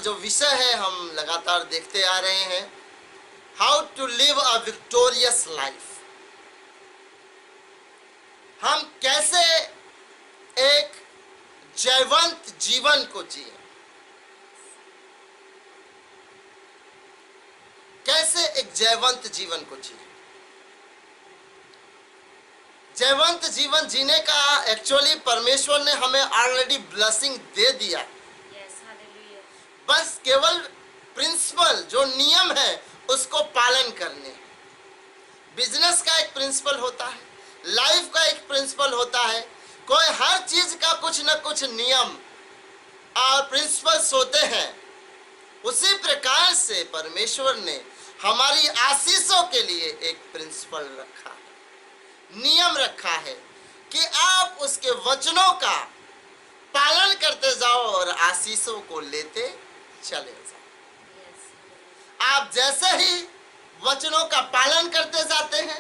जो विषय है हम लगातार देखते आ रहे हैं, how to live a victorious life. हम कैसे एक जयवंत जीवन को जिए, कैसे एक जयवंत जीवन को जिए। जयवंत जीवन जीने का एक्चुअली परमेश्वर ने हमें ऑलरेडी ब्लेसिंग दे दिया। बस केवल प्रिंसिपल जो नियम है उसको पालन करने। बिजनेस का एक प्रिंसिपल होता है, लाइफ का एक प्रिंसिपल होता है, कोई हर चीज का कुछ न कुछ नियम और प्रिंसिपल्स होते हैं। उसी प्रकार से परमेश्वर ने हमारी आशीषों के लिए एक प्रिंसिपल रखा है, नियम रखा है कि आप उसके वचनों का पालन करते जाओ और आशीषों को लेते चले जाओ। आप जैसे ही वचनों का पालन करते जाते हैं,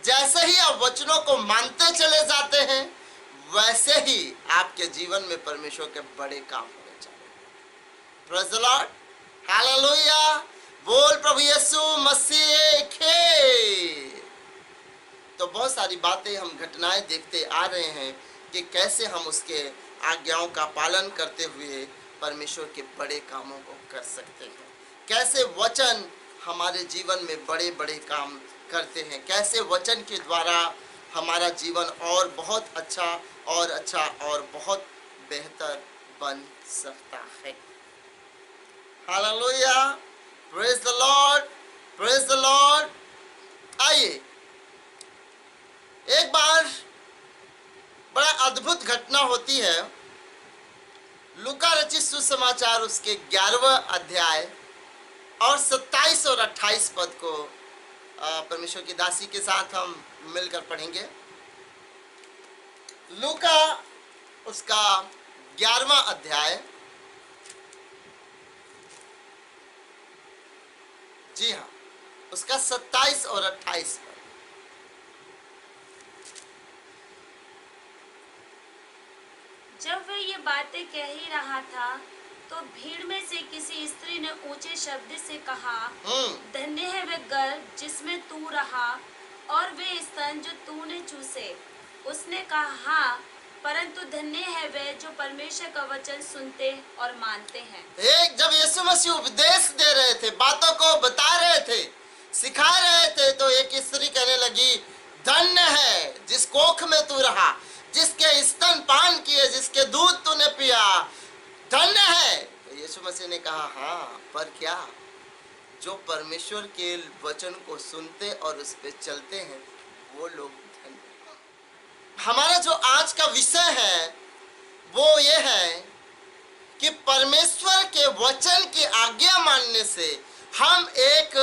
जैसे ही आप वचनों को मानते चले जाते हैं, वैसे ही आपके जीवन में परमेश्वर के बड़े काम होने चाहिए। प्रेज़ द लॉर्ड, हालेलुया, बोल प्रभु यीशु मसीह के। तो बहुत सारी बातें हम घटनाएं देखते आ रहे हैं कि कैसे हम उसके आज्ञाओं का पालन करते हुए परमेश्वर के बड़े कामों को कर सकते हैं, कैसे वचन हमारे जीवन में बड़े बड़े काम करते हैं, कैसे वचन के द्वारा हमारा जीवन और बहुत अच्छा और बहुत बेहतर बन सकता है। Hallelujah, praise the Lord, praise the Lord. आइए, एक बार बड़ा अद्भुत घटना होती है। लूका रचित सुसमाचार उसके 11वां अध्याय और 27 और 28 पद को परमेश्वर की दासी के साथ हम मिलकर पढ़ेंगे। लूका उसका 11वां अध्याय, जी हाँ, उसका 27 और 28 पद। जब वह ये बातें कह ही रहा था तो भीड़ में से किसी स्त्री ने ऊंचे शब्द से कहा, धन्य है वह गर्भ जिसमें तू रहा और वे स्तन जो तूने चूसे। उसने कहा, हाँ, परंतु धन्य है वे जो परमेश्वर का वचन सुनते और मानते हैं। एक जब यीशु मसीह उपदेश दे रहे थे, बातों को बता रहे थे, सिखा रहे थे, तो एक स्त्री कहने लगी, धन्य है जिस कोख में तू रहा, जिसके स्तन पान किए, जिसके दूध तूने पिया, धन्य है। तो यीशु मसीह ने कहा, हाँ, पर क्या, जो परमेश्वर के वचन को सुनते और उस पे चलते हैं वो लोग धन्य। हमारा जो आज का विषय है वो ये है कि परमेश्वर के वचन की आज्ञा मानने से हम एक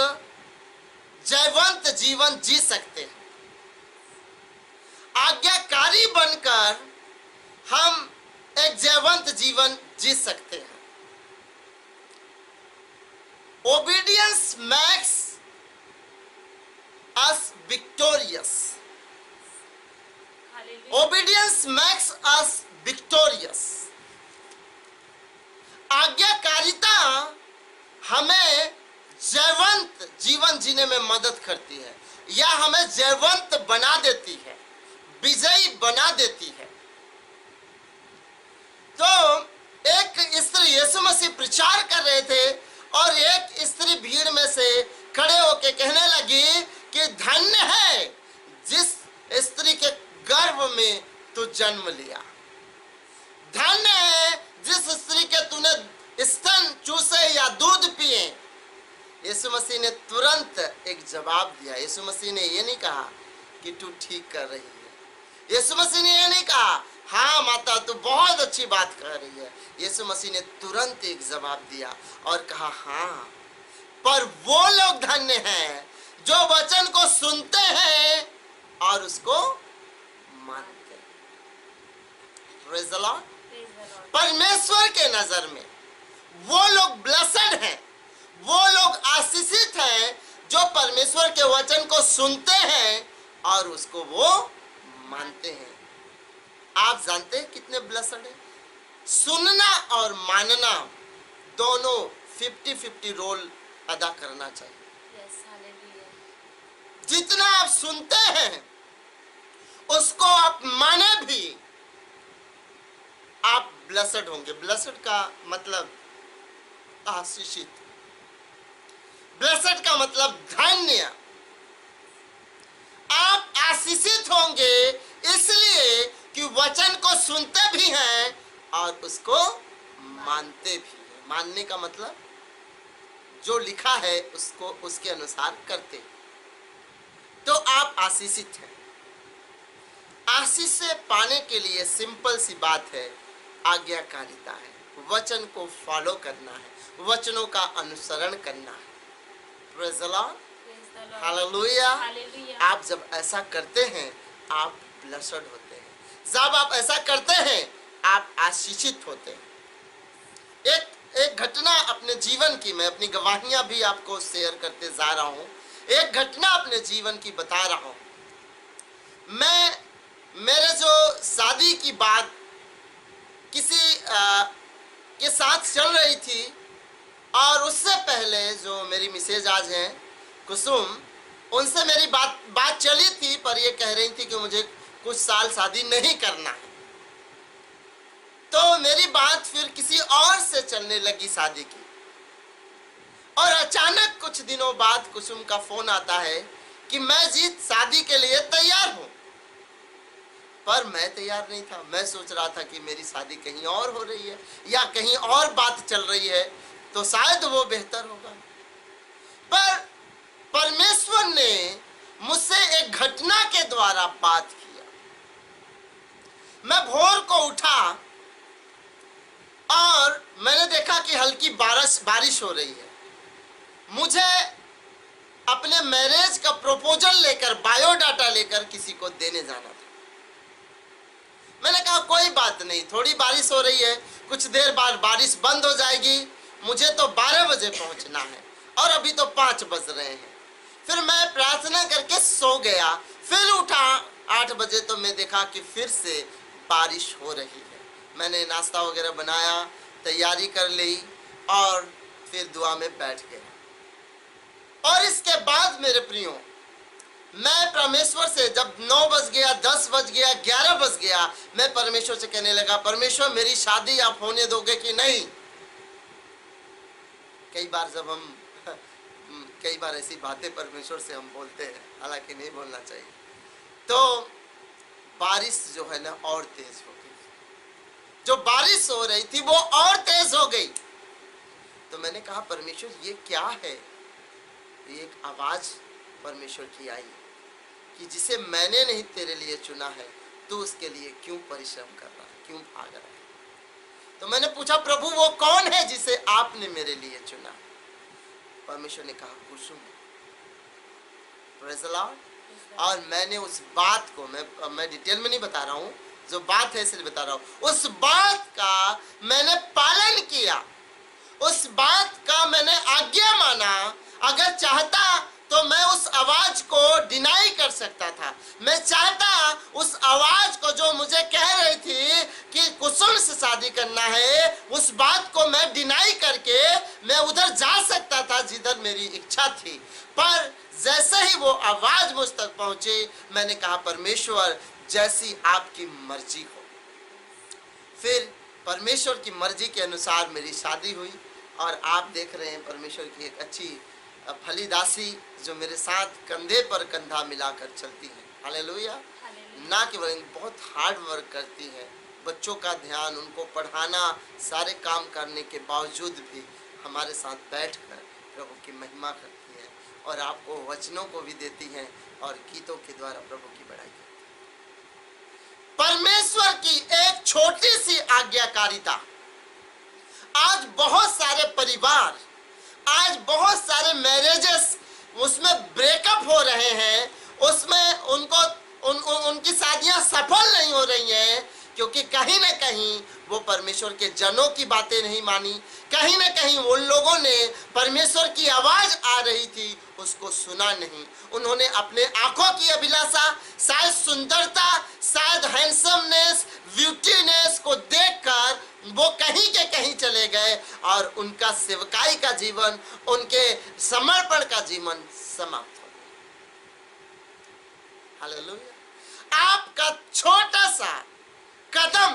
जयवंत जीवन जी सकते हैं। आज्ञाकारी बनकर हम एक जयवंत जीवन जी सकते हैं। Obedience makes us victorious. Obedience makes us victorious. आज्ञाकारिता हमें जयवंत जीवन जीने में मदद करती है या हमें जयवंत बना देती है, विजयी बना देती है। तो एक स्त्री यीशु मसीह प्रचार कर रहे थे और एक स्त्री भीड़ में से खड़े होकर कहने लगी कि धन्य है जिस स्त्री के गर्भ में तू जन्म लिया, धन्य है जिस स्त्री के तूने स्तन चूसे या दूध पिए। यीशु मसीह ने तुरंत एक जवाब दिया। यीशु मसीह ने ये नहीं कहा कि तू ठीक कर रही है, यीशु मसीह ने ये नहीं कहा, हाँ माता तू बहुत अच्छी बात कर रही है। यीशु मसीह ने तुरंत एक जवाब दिया और कहा, हाँ, पर वो लोग धन्य हैं जो वचन को सुनते हैं और उसको मानते हैं। Praise the Lord. परमेश्वर के नजर में वो लोग ब्लेस्ड हैं, वो लोग आशीषित हैं जो परमेश्वर के वचन को सुनते हैं और उसको वो मानते हैं। आप जानते हैं कितने ब्लेस्ड हैं? सुनना और मानना दोनों 50-50 रोल अदा करना चाहिए। Yes, hallelujah. जितना आप सुनते हैं उसको आप माने भी, आप ब्लेस्ड होंगे। ब्लेस्ड का मतलब आशीषित, ब्लेस्ड का मतलब धन्य। आप आशीषित होंगे इसलिए कि वचन को सुनते भी हैं और उसको मानते भी हैं। मानने का मतलब जो लिखा है उसको उसके अनुसार करते, तो आप आशीषित हैं। आशीष से पाने के लिए सिंपल सी बात है, आज्ञाकारिता है, वचन को फॉलो करना है, वचनों का अनुसरण करना है। Praise the Lord, Praise the Lord. Hallelujah. Hallelujah. आप जब ऐसा करते हैं आप ब्लेस्ड होते हैं। जब आप ऐसा करते हैं आप आशीषित होते हैं। एक घटना अपने जीवन की, मैं अपनी गवाहियां भी आपको शेयर करते जा रहा हूं। एक घटना अपने जीवन की बता रहा हूं। मेरे जो शादी की बात किसी के साथ चल रही थी, और उससे पहले जो मेरी मिसेज आज हैं कुसुम, उनसे मेरी बात चली थी, पर ये कह रही थी कि मुझे कुछ साल शादी नहीं करना है। तो मेरी बात फिर किसी और से चलने लगी शादी की, और अचानक कुछ दिनों बाद कुसुम का फोन आता है कि मैं जी शादी के लिए तैयार हूं। पर मैं तैयार नहीं था। मैं सोच रहा था कि मेरी शादी कहीं और हो रही है या कहीं और बात चल रही है, तो शायद वो बेहतर होगा। पर परमेश्वर ने मुझसे एक घटना के द्वारा बात किया। मैं भोर को उठा और मैंने देखा कि हल्की बारिश हो रही है। मुझे अपने मैरिज का प्रपोजल लेकर, बायोडाटा लेकर किसी को देने जाना था। मैंने कहा कोई बात नहीं, थोड़ी बारिश हो रही है, कुछ देर बाद बारिश बंद हो जाएगी, मुझे तो 12 बजे पहुंचना है और अभी तो 5 बज रहे हैं। फिर मैं प्रार्थना करके सो गया। फिर उठा 8 बजे तो मैं देखा कि फिर से बारिश हो रही है। मैंने नाश्ता वगैरह बनाया, तैयारी कर ली और फिर दुआ में बैठ गया। और इसके बाद मेरे प्रियो, मैं परमेश्वर से जब 9 बज गया, 10 बज गया, 11 बज गया, मैं परमेश्वर से कहने लगा, परमेश्वर मेरी शादी आप होने दोगे कि नहीं। कई बार ऐसी बातें परमेश्वर से हम बोलते हैं, हालांकि नहीं बोलना चाहिए। तो बारिश जो है ना और तेज हो गई। जो बारिश हो रही थी वो और तेज हो गई। तो मैंने कहा परमेश्वर ये क्या है। एक आवाज परमेश्वर की आई कि जिसे मैंने नहीं तेरे लिए चुना है, तू उसके लिए क्यों परिश्रम कर रहा है, क्यों भाग रहा है। तो मैंने पूछा प्रभु वो कौन है जिसे आपने मेरे लिए चुना। परमेश्वर ने कहा कुसुम। Praise the Lord. और मैंने उस बात को, मैं डिटेल में नहीं बता रहा हूँ, जो बात है इसलिए बता रहा हूँ, उस बात का मैंने पालन किया, उस बात का मैंने आज्ञा माना। अगर चाहता तो मैं उस आवाज को डिनाई कर सकता था। मैं चाहता उस आवाज को जो मुझे कह रही थी कि कुसुम से शादी करना है, उस बात को मैं डिनाई करके मैं उधर जा सकता था जिधर मेरी इच्छा थी। पर जैसे ही वो आवाज मुझ तक पहुंची, मैंने कहा परमेश्वर जैसी आपकी मर्जी हो। फिर परमेश्वर की मर्जी के अनुसार मेरी शादी हुई। और आप देख रहे हैं परमेश्वर की एक अच्छी भली दासी जो मेरे साथ कंधे पर कंधा मिलाकर चलती है। हालेलुया। ना केवल बहुत हार्ड वर्क करती है, बच्चों का ध्यान, उनको पढ़ाना, सारे काम करने के बावजूद भी हमारे साथ बैठकर प्रभु की महिमा करती है और आपको वचनों को भी देती हैं और गीतों के द्वारा प्रभु की बड़ाई करती है। परमेश्वर की एक छोटी सी आज्ञाकारिता आज बहुत सारे परिवार, आज बहुत सारे मैरिजेस उसमें ब्रेकअप हो रहे हैं, उसमें उनकी शादियां सफल नहीं हो रही हैं, क्योंकि कहीं ना कहीं वो परमेश्वर के जनों की बातें नहीं मानी। कहीं ना कहीं उन लोगों ने परमेश्वर की आवाज आ रही थी उसको सुना नहीं। उन्होंने अपने आंखों की अभिलाषा, शायद सुंदरता, शायद हैंडसमनेस, ब्यूटीनेस को देखकर वो कहीं के कहीं चले गए और उनका सेवकाई का जीवन, उनके समर्पण का जीवन समाप्त हो गया। हालेलुया। आपका छोटा सा कदम,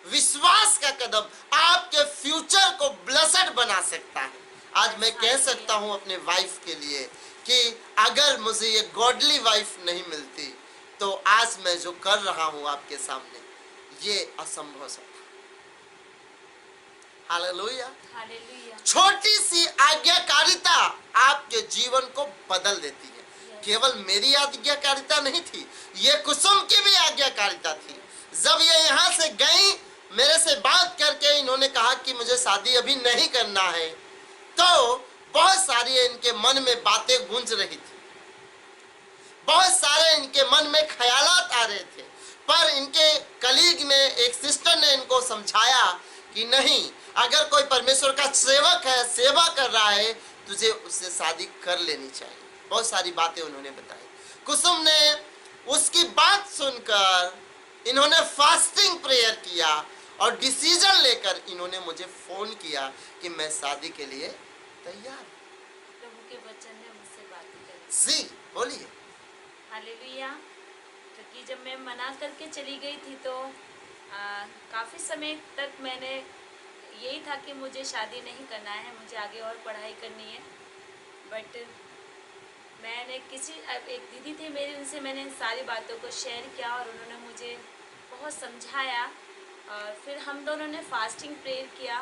विश्वास का कदम, आपके फ्यूचर को ब्लेस्ड बना सकता है। आज मैं कह सकता हूं अपने वाइफ के लिए कि अगर मुझे ये गॉडली वाइफ नहीं मिलती तो आज मैं जो कर रहा हूं आपके सामने, ये असंभव सा था। हालेलुया। हालेलुया। छोटी सी आज्ञाकारिता आपके जीवन को बदल देती है। केवल मेरी आज्ञाकारिता नहीं थी, ये कुसुम की भी आज्ञाकारिता थी। जब ये यहाँ से गई, मेरे से बात करके इन्होंने कहा कि मुझे शादी अभी नहीं करना है, तो बहुत सारी इनके मन में बातें गूंज रही थी, बहुत सारे इनके मन में ख्यालात आ रहे थे। पर इनके कलीग ने, एक सिस्टर ने इनको समझाया कि नहीं, अगर कोई परमेश्वर का सेवक है, सेवा कर रहा है, तुझे उससे शादी कर लेनी चाहिए। बहुत सारी बातें उन्होंने बताई। कुसुम ने उसकी बात सुनकर इन्होंने फास्टिंग प्रेयर किया और डिसीजन लेकर इन्होंने मुझे फोन किया कि मैं शादी के लिए तैयार हूं। प्रभु के वचन ने मुझसे बातें करी। जी बोलिए। हालेलुया। क्योंकि जब मैं मना करके चली गई थी तो काफ़ी समय तक मैंने यही था कि मुझे शादी नहीं करना है, मुझे आगे और पढ़ाई करनी है। बट मैंने एक दीदी थी मेरी, उनसे मैंने इन सारी बातों को शेयर किया और उन्होंने मुझे बहुत समझाया। और फिर हम दोनों ने फास्टिंग प्रेयर किया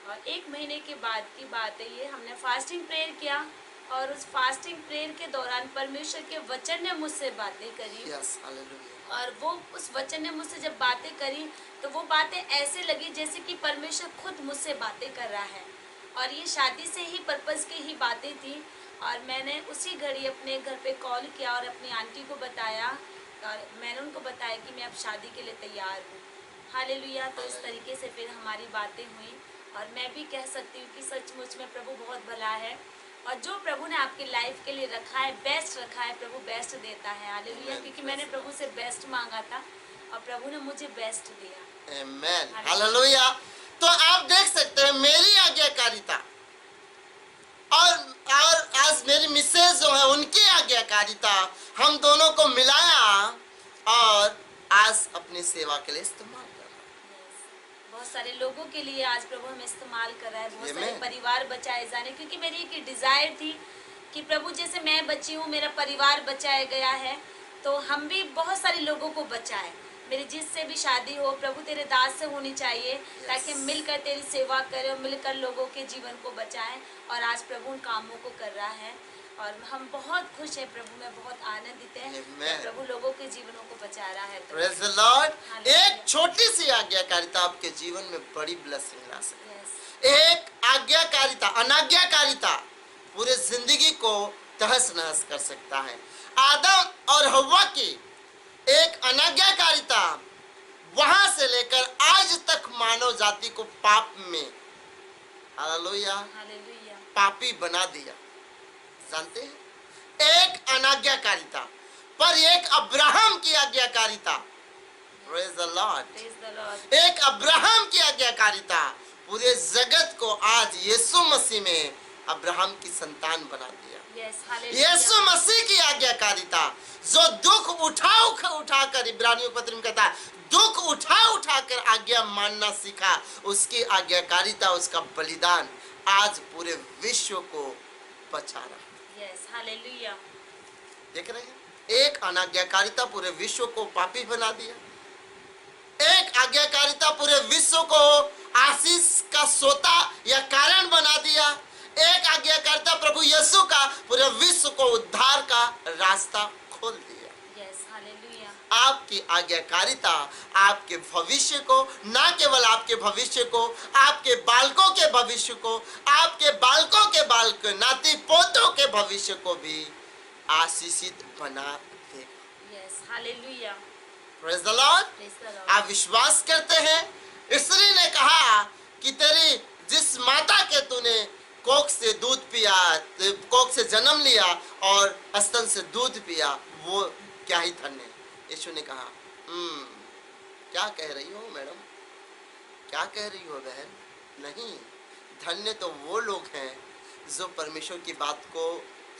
और 1 महीने के बाद की बात है ये, हमने फास्टिंग प्रेयर किया और उस फास्टिंग प्रेयर के दौरान परमेश्वर के वचन ने मुझसे बातें करी। Yes, hallelujah. और वो उस वचन ने मुझसे जब बातें करी तो वो बातें ऐसे लगी जैसे कि परमेश्वर खुद मुझसे बातें कर रहा है। और ये शादी से ही पर्पस की ही बातें थी। और मैंने उसी घड़ी अपने घर पे कॉल किया और अपनी आंटी को बताया और मैंने उनको बताया कि मैं अब शादी के लिए तैयार हूँ। हालेलुया। तो इस तरीके से फिर हमारी बातें हुई और मैं भी कह सकती हूँ कि सचमुच में प्रभु बहुत भला है और जो प्रभु ने आपकी लाइफ के लिए रखा है, बेस्ट रखा है, प्रभु बेस्ट देता है। हालेलुया। क्योंकि मैंने प्रभु से बेस्ट मांगा था और प्रभु ने मुझे बेस्ट दिया। आमेन, हालेलुया। तो आप देख सकते हैं मेरी आज्ञाकारिता और आज मेरी मिसेज जो है उनकी आज्ञाकारिता, हम दोनों को मिलाया और आज अपनी सेवा के लिए इस्तेमाल कर रहा है। बहुत सारे लोगों के लिए आज प्रभु हमें इस्तेमाल कर रहा है, बहुत सारे Amen. परिवार बचाए जाने। क्योंकि मेरी एक डिज़ायर थी कि प्रभु जैसे मैं बची हूँ, मेरा परिवार बचाया गया है, तो हम भी बहुत सारे लोगों को बचाएं। मेरी जिससे भी शादी हो, प्रभु तेरे दास से होनी चाहिए ताकि हम मिलकर तेरी सेवा करें और मिलकर लोगों के जीवन को बचाएं। और आज प्रभु उन कामों को कर रहा है और हम बहुत खुश हैं, प्रभु में बहुत आनंदित हैं कि प्रभु लोगों के जीवनों को बचा रहा है। तो Praise the Lord. हालेलुया। एक छोटी सी आज्ञाकारिता आपके जीवन में बड़ी ब्लेसिंग ला सकती Yes. है। एक आज्ञाकारिता, अनाज्ञाकारिता पूरे जिंदगी को तहस नहस कर सकता है। आदम और हव्वा की एक अनाज्ञाकारिता वहां से लेकर आज तक मानव जाति को पाप में, हालेलुया, हालेलुया। पापी बना दिया। जानते हैं, एक अनाज्ञाकारिता पर एक अब्राहम की आज्ञाकारिता। Praise the Lord. Praise the Lord. एक अब्राहम की आज्ञाकारिता पूरे जगत को आज यीशु मसीह में अब्राहम की संतान बना दिया। Yes, hallelujah. यीशु मसीह की आज्ञाकारिता जो दुख उठा कर, इब्रानियों पत्र में कहता है, दुख उठा कर आज्ञा मानना सीखा, उसकी आज्ञाकारिता, उसका बलिदान आज पूरे विश्व को बचा रहा है। Yes, hallelujah. देख रहे हैं, एक अनाज्ञाकारिता पूरे विश्व को पापी बना दिया। एक आज्ञाकारिता पूरे विश्व को आशीष का सोता या कारण बना दिया। एक आज्ञाकारिता प्रभु यीशु का पूरे विश्व को उद्धार का रास्ता खोल दिया। Yes, hallelujah. आपकी आज्ञाकारिता आपके भविष्य को, ना केवल आपके भविष्य को, आपके बालकों के भविष्य को, आपके बालकों के बालक, नाती पोतों के भविष्य को भी आशीषित बना देगा। Yes, hallelujah. Praise the Lord. Praise the Lord. आप विश्वास करते हैं? स्त्री ने कहा कि तेरी जिस माता के तूने कोख से दूध पिया, कोख से जन्म लिया और स्तन से दूध पिया, वो क्या ही धन्य है। यीशु ने कहा, क्या कह रही हो मैडम? क्या कह रही हो बहन? नहीं, धन्य तो वो लोग हैं जो परमेश्वर की बात को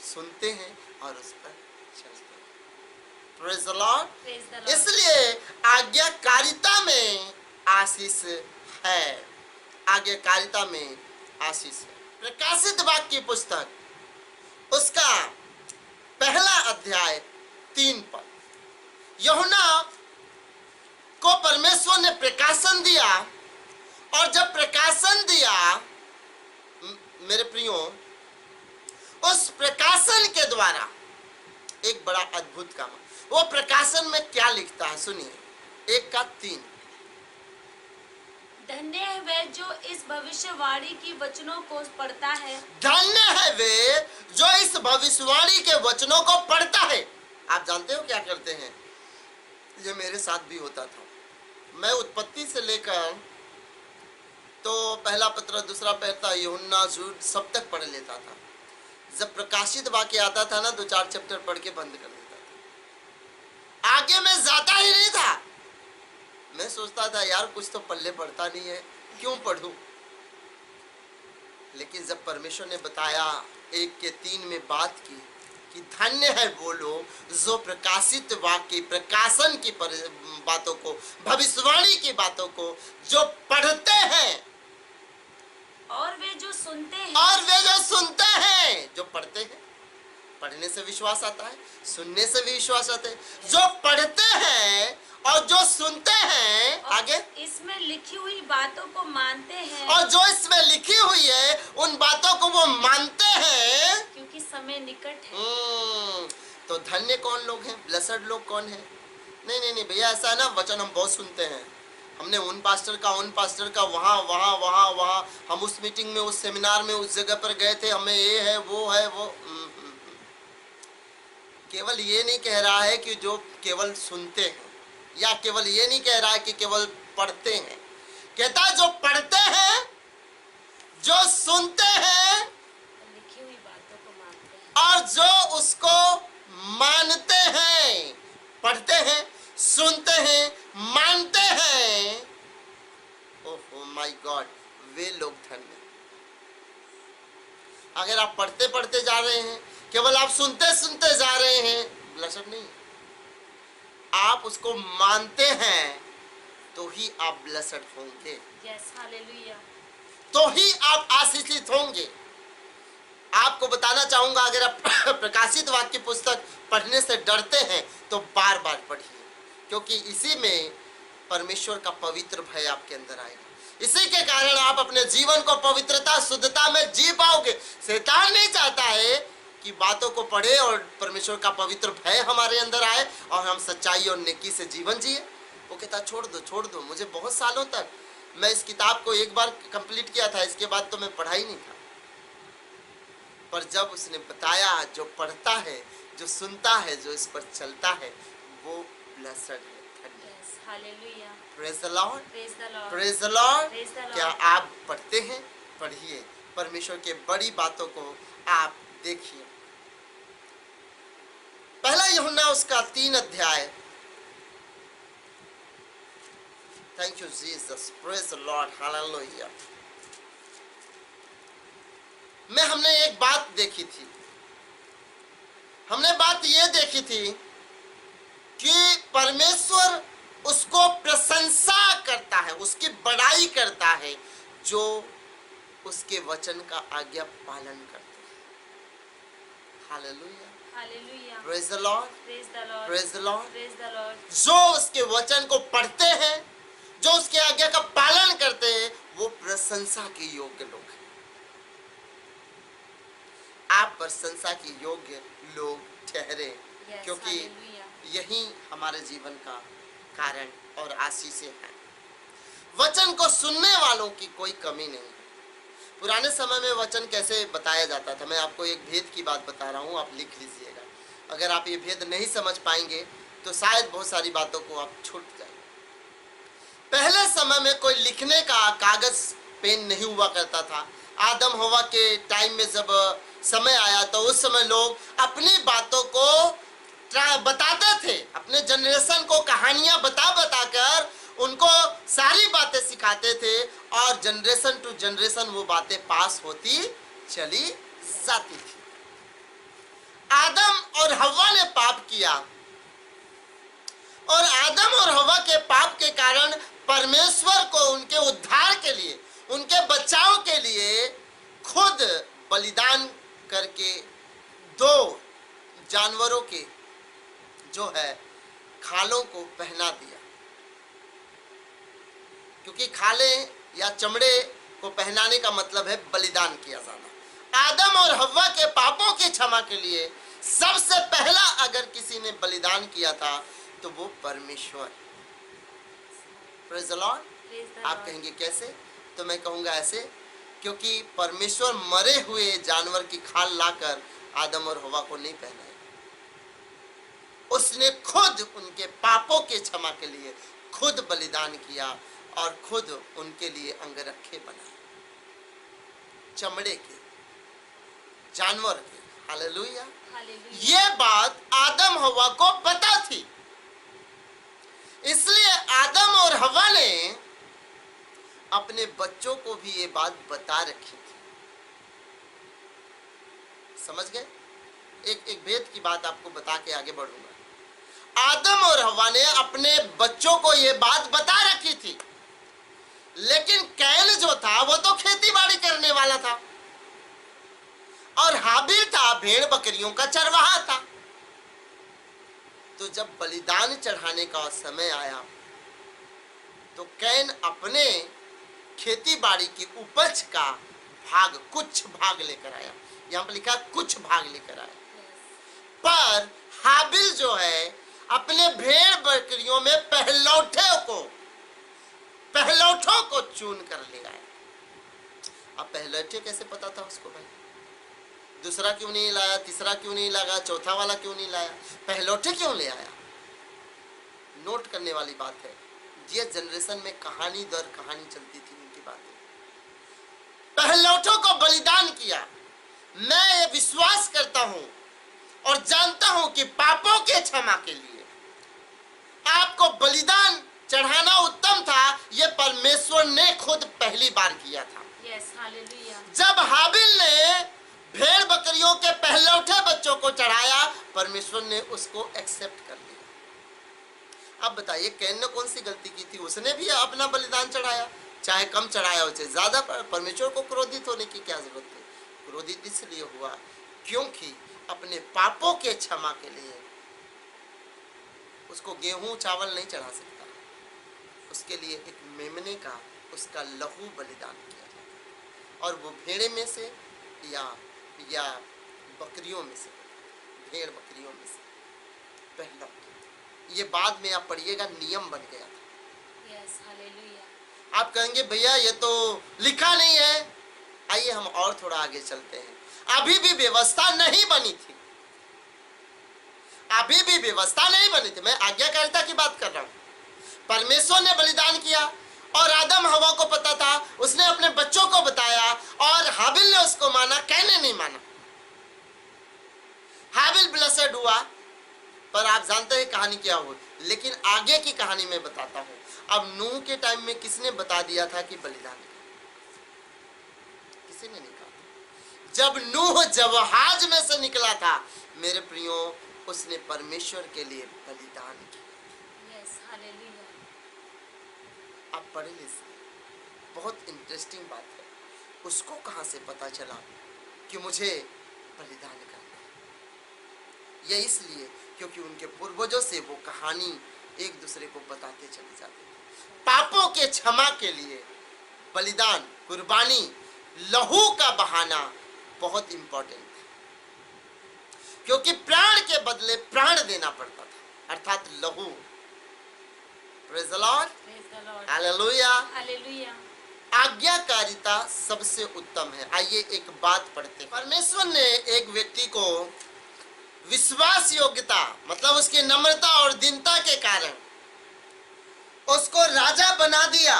सुनते हैं और उस पर चलते हैं। Praise the Lord। Praise the Lord। इसलिए आज्ञाकारिता में आशीष है, आज्ञाकारिता में आशीष है। प्रकाशित वाक्य की पुस्तक उसका पहला अध्याय 3 पद, यूहन्ना को परमेश्वर ने प्रकाशन दिया, और जब प्रकाशन दिया मेरे प्रियो, उस प्रकाशन के द्वारा एक बड़ा अद्भुत काम। वो प्रकाशन में क्या लिखता है सुनिए, 1:3। धन्य है वह जो इस भविष्यवाणी की वचनों को पढ़ता है। धन्य है वे जो इस भविष्यवाणी के वचनों को पढ़ता है। आप जानते हो क्या करते हैं? ये मेरे साथ भी होता था। मैं उत्पत्ति से लेकर तो पहला पत्र, दूसरा पत्र, यूहन्ना, जूड सब तक पढ़ लेता था। जब प्रकाशित वाक्य आता था ना, 2-4 चैप्टर पढ़ के बंद कर देता था। आगे मैं जाता ही नहीं था। मैं सोचता था यार कुछ तो पल्ले पड़ता नहीं है, क्यों पढ़ूं? लेकिन जब परमेश्वर ने बताया 1:3 में बात की कि धन्य है वो लोग जो प्रकाशित वाक्य, प्रकाशन की बातों को, भविष्यवाणी की बातों को जो पढ़ते हैं, और वे जो सुनते हैं, और वे जो सुनते हैं, जो पढ़ते हैं, पढ़ने से विश्वास आता है, सुनने से भी विश्वास आता है, जो पढ़ते हैं और जो सुनते हैं, और आगे, इसमें लिखी हुई बातों को मानते हैं, और जो इसमें लिखी हुई है उन बातों को वो मानते हैं, क्योंकि समय निकट है। तो धन्य कौन लोग हैं? ब्लेसड लोग कौन है? नहीं नहीं नहीं भैया, ऐसा है ना, वचन हम बहुत सुनते हैं, हमने उन पास्टर का वहाँ हम उस मीटिंग में, उस सेमिनार में, उस जगह पर गए थे, हमें ये है वो। केवल ये नहीं कह रहा है कि जो केवल सुनते हैं, या केवल ये नहीं कह रहा है कि केवल पढ़ते हैं। कहता है जो पढ़ते हैं, जो सुनते हैं, लिखी हुई बातों को मानते हैं, और जो उसको मानते हैं। पढ़ते हैं, सुनते हैं, मानते हैं। ओह माय गॉड, वे लोग धन्य। अगर आप पढ़ते पढ़ते जा रहे हैं, केवल आप सुनते सुनते जा रहे हैं, ब्लेसड नहीं, आप उसको मानते हैं तो ही आप ब्लेसड होंगे, यस, हालेलुया, तो ही आप आशीषित होंगे। आपको बताना चाहूंगा, अगर आप प्रकाशित वाक्य पुस्तक पढ़ने से डरते हैं तो बार बार पढ़िए, क्योंकि इसी में परमेश्वर का पवित्र भय आपके अंदर आएगा। इसी के कारण आप अपने जीवन को पवित्रता, शुद्धता में जी पाओगे। शैतान नहीं चाहता है कि बातों को पढ़े और परमेश्वर का पवित्र भय हमारे अंदर आए और हम सच्चाई और नेकी से जीवन जिए। वो कहता छोड़ दो। मुझे बहुत सालों तक, मैं इस किताब को एक बार कंप्लीट किया था, इसके बाद तो मैं पढ़ा ही नहीं था। पर जब उसने बताया जो पढ़ता है, जो सुनता है, जो इस पर चलता है, वो ब्लेसड है। Yes, hallelujah, praise the Lord, praise the Lord, praise the Lord. Praise the Lord. क्या आप पढ़ते हैं? पढ़िए, परमेश्वर के बड़ी बातों को आप देखिए। पहला यूहन्ना उसका 3 अध्याय। Thank you Jesus, praise the Lord, hallelujah. में हमने एक बात देखी थी, हमने बात ये देखी थी कि परमेश्वर उसको प्रशंसा करता है, उसकी बड़ाई करता है जो उसके वचन का आज्ञा पालन करते हैं। Hallelujah, hallelujah, praise the Lord, praise the Lord, praise the Lord. Praise the Lord. जो उसके वचन को पढ़ते हैं, जो उसके आज्ञा का पालन करते हैं, वो प्रशंसा के योग्य लोग हैं। आप प्रशंसा के योग्य लोग ठहरे, Yes, क्योंकि hallelujah. यही हमारे जीवन का कारण और आशीषें हैं। वचन को सुनने वालों की कोई कमी नहीं है। पुराने समय में वचन कैसे बताया जाता था, मैं आपको एक भेद की बात बता रहा हूँ, आप लिख लीजिएगा। अगर आप ये भेद नहीं समझ पाएंगे तो शायद बहुत सारी बातों को आप छूट जाएंगे। पहले समय में कोई लिखने का कागज पेन नहीं हुआ करता था। आदम हवा के टाइम में जब समय आया तो उस समय लोग अपनी बातों को बताते थे, अपने जनरेशन को कहानियां बता कर उनको सारी बातें सिखाते थे और जनरेशन टू जनरेशन वो बातें पास होती चली जाती थी। आदम और हव्वा ने पाप किया और आदम और हव्वा के पाप के कारण परमेश्वर को उनके उद्धार के लिए, उनके बचाव के लिए खुद बलिदान करके दो जानवरों के जो है खालों को पहना दिया, क्योंकि खाले या चमड़े को पहनाने का मतलब है बलिदान किया जाना। आदम और हव्वा के पापों की क्षमा के लिए सबसे पहला अगर किसी ने बलिदान किया था तो वो परमेश्वर। Praise the Lord. आप कहेंगे कैसे? तो मैं कहूंगा ऐसे, क्योंकि परमेश्वर मरे हुए जानवर की खाल लाकर आदम और हव्वा को नहीं पहनाया, उसने खुद उनके पापों के क्षमा के लिए खुद बलिदान किया और खुद उनके लिए अंगरखे बनाए चमड़े के, जानवर के। हालेलुया। ये बात आदम हव्वा को पता थी, इसलिए आदम और हव्वा ने अपने बच्चों को भी ये बात बता रखी थी। समझ गए? एक भेद की बात आपको बता के आगे बढ़ूंगा। आदम और हव्वा ने अपने बच्चों को ये बात बता रखी थी, लेकिन कैन जो था वो तो खेती बाड़ी करने वाला था और हाबिल था भेड़ बकरियों का चरवाहा था। तो जब बलिदान चढ़ाने का समय आया तो कैन अपने खेती बाड़ी की उपज का भाग, कुछ भाग लेकर आया। यहां पर लिखा कुछ भाग लेकर आया, पर हाबिल जो है अपने भेड़ बकरियों में पहलौठों को चुन कर ले आया। अब पहलौठे कैसे पता था उसको भाई? दूसरा क्यों नहीं लाया, तीसरा क्यों नहीं लगा, चौथा वाला क्यों नहीं लाया, पहलौठे क्यों ले आया? नोट करने वाली बात है। ये जनरेशन में कहानी दर कहानी चलती थी उनकी बातें। पहलौठों को बलिदान किया। मैं ये विश्वास करता हूं और जानता हूं कि पापों के क्षमा के लिए आपको बलिदान चढ़ाना उत्तम था। ये परमेश्वर ने खुद पहली बार किया था। Yes, hallelujah. जब हाबिल ने भेड़ बकरियों के पहलौठे बच्चों को चढ़ाया, परमेश्वर ने उसको एक्सेप्ट कर लिया। अब बताइए कैन ने कौन सी गलती की थी? उसने भी अपना बलिदान चढ़ाया, चाहे कम चढ़ाया हो चाहे ज्यादा। परमेश्वर को क्रोधित होने की क्या जरूरत है? क्रोधित इसलिए हुआ क्योंकि अपने पापों के क्षमा के लिए उसको गेहूं चावल नहीं चढ़ा सकता, उसके लिए एक मेमने का, उसका लहू बलिदान किया जाता, और वो भेड़े में से या बकरियों में से, भेड़ बकरियों में से पहला। ये बाद में आप पढ़िएगा नियम बन गया था। Yes, hallelujah. आप कहेंगे भैया ये तो लिखा नहीं है। आइए हम और थोड़ा आगे चलते हैं। अभी भी व्यवस्था नहीं बनी थी, अभी भी व्यवस्था नहीं बनी थी। मैं आज्ञाकारिता की बात कर रहा हूं। परमेश्वर ने बलिदान किया और आदम हवा को पता था, उसने अपने बच्चों को बताया और हाबिल ने उसको माना, कैन ने नहीं माना। हाबिल ब्लेसेड हुआ, पर आप जानते हैं कहानी क्या हुई। लेकिन आगे की कहानी में बताता हूं। अब नूह के टाइम में किसने बता दिया था कि बलिदान कर? किसी ने नहीं कहा। जब नूह जहाज में से निकला था मेरे प्रियो, उसने परमेश्वर के लिए बलिदान किया। Yes, hallelujah. आप पढ़े लीजिए, बहुत इंटरेस्टिंग बात है। उसको कहां से पता चला कि मुझे बलिदान करना है? यह इसलिए क्योंकि उनके पूर्वजों से वो कहानी एक दूसरे को बताते चले जाते थे। पापों के क्षमा के लिए बलिदान, कुर्बानी, लहू का बहाना बहुत इंपॉर्टेंट है, क्योंकि प्राण के बदले प्राण देना पड़ता था, अर्थात लहू। Praise the Lord, hallelujah, hallelujah. आज्ञाकारिता सबसे उत्तम है। आइए एक बात पढ़ते हैं। परमेश्वर ने एक व्यक्ति को विश्वास योग्यता, मतलब उसकी नम्रता और दीनता के कारण उसको राजा बना दिया।